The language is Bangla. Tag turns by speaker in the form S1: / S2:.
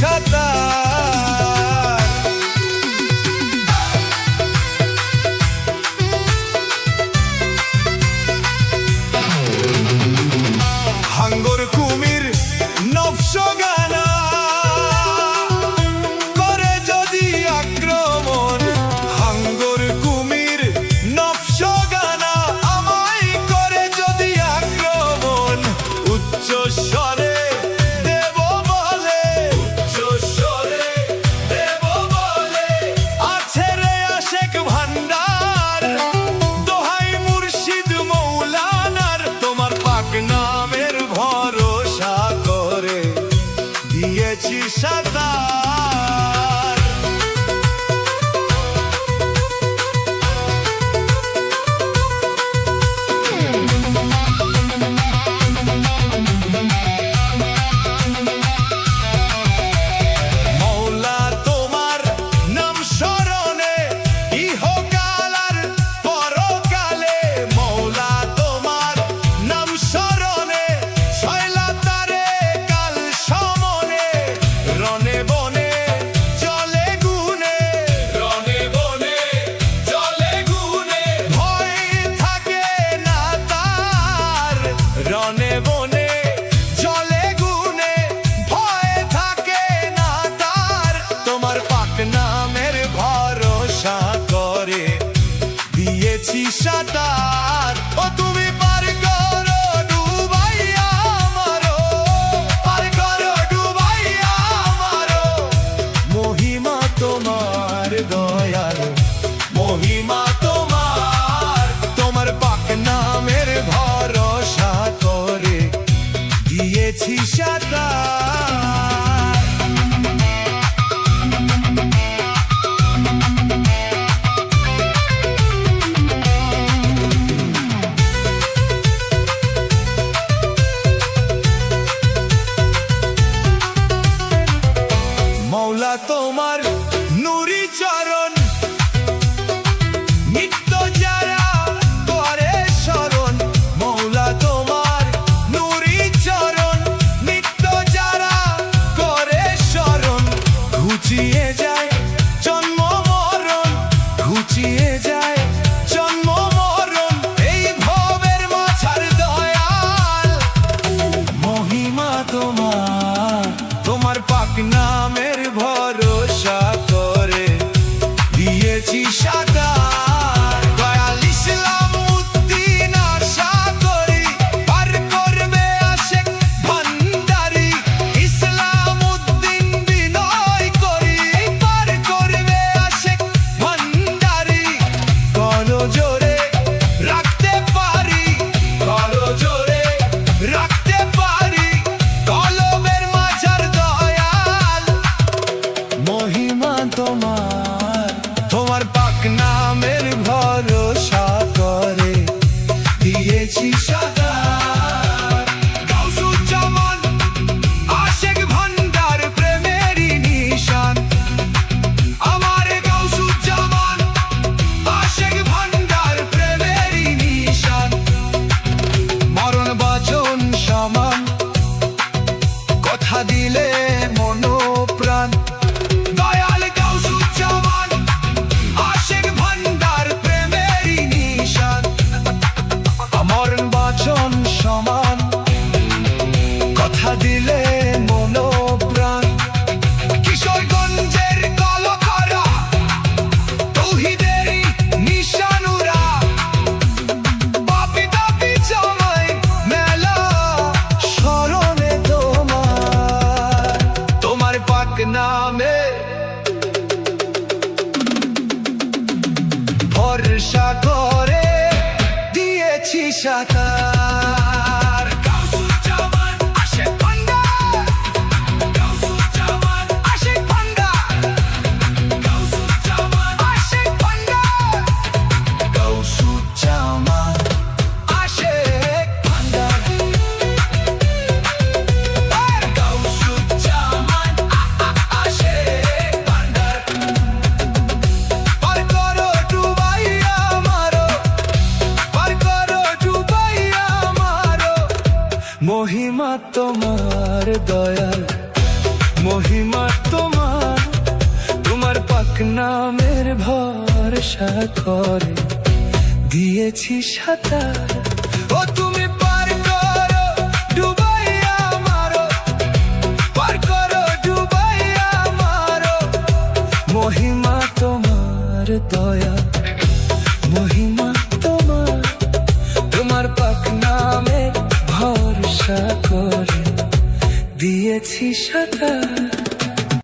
S1: সাঁতার। হাঙ্গর কুমির নফসগানা করে যদি আক্রমণ, হাঙ্গর কুমির নফসগানা আমায় করে যদি আক্রমণ, উচ্চ স্বরে দেব বলে, উচ্চ স্বরে দেব বলে, আছে রে আশেক ভান্ডার, দোহাই মুর্শিদ মৌলানার, তোমার পাক নামের ভরসা করে দিয়েছি সাঁতার। মৌলা তোমার নাম স্মরণে ইহকাল আর পরকালে, মৌলা তোমার নাম স্মরণে ছয়লা তারে কাল সমনে, রনে বনে জলে গুনে, রনে বনে জলে গুনে, ভয় থাকে না তার, রনে বনে জলে গুনে, ভয় থাকে না তার, তোমার পাক নামের ভরসা করে দিয়েছি সাঁতার। ও তুমি পার করো ডুবাইয়া আমারো, পার করো ডুবাইয়া আমারো, মহিমা তোমার দয়াল, মহিমা তোমার, তোমার পাক নামের ভরসা করে দিয়েছি সাঁতার। মৌলা তোমার নুরি চরণ নিত্য যারা করে শরণ, মৌলা তোমার নুরি চরণ নিত্য যারা করে শরণ, ঘুচিয়ে যায় জন্ম মরণ, ঘুচিয়ে যায় জন্ম মরণ, এই ভবের মাঝার দয়াল, মহিমা তোমার, তোমার পাক নামের ভরসা করে দিয়েছি সাঁতার। দয়াল ইসলাম উদ্দিন আশা করি পার করবে আশেক ভান্ডারি, ইসলাম উদ্দিন বিনয় করি পার করবে আশেক ভান্ডারি, কলো জোরে রাখতে পারি, কলো জোরে রাখতে পারি, কলবের মাঝার দয়াল, মহিমা তোমার, তোমার পাক নামের ভরসা করে দিয়েছি সাঁতার। গাউসুজ্জামান আশেক ভান্ডার প্রেমেরই নিশান, আমার গাউসুজ্জামান আশেক ভান্ডার প্রেমেরই নিশান, মরণ বাচন সমান, কথা দিলে মনোপ্রাণ, দয়াল গাউসুজ্জামান আশেক ভান্ডার প্রেমেরই নিশান, মরণ বাচন সমান, কথা দিলে মনোপ্রাণ, কিশোরগঞ্জের কলকরা তৌহিদেরই নিশানুরা, পাপি তাপি জমাই মেলা স্মরণে তোমার, তোমার পাক নামে ভরসা করে দিয়েছি সাঁতার। গাউসুজ্জামান আশেক ভান্ডার, গাউসুজ্জামান আশেক ভান্ডার, গাউসুজ্জামান আশেক ভান্ডার, গাউসুজ্জামান আশেক ভান্ডার, গাউসুজ্জামান আশেক ভান্ডার, পার করো ডুবাইয়া আমারো, পার করো ডুবাইয়া আমারো, মহিমা তোমার দয়াল, মহিমা করে দিয়েছি সাঁতার। ও তুমি পার করো ডুবাইয়া মারো, পার করো ডুবাইয়া মারো। মহিমা তোমার দয়া, মহিমা তোমার, তোমার পাক নামে ভরসা করে দিয়েছি সাঁতার।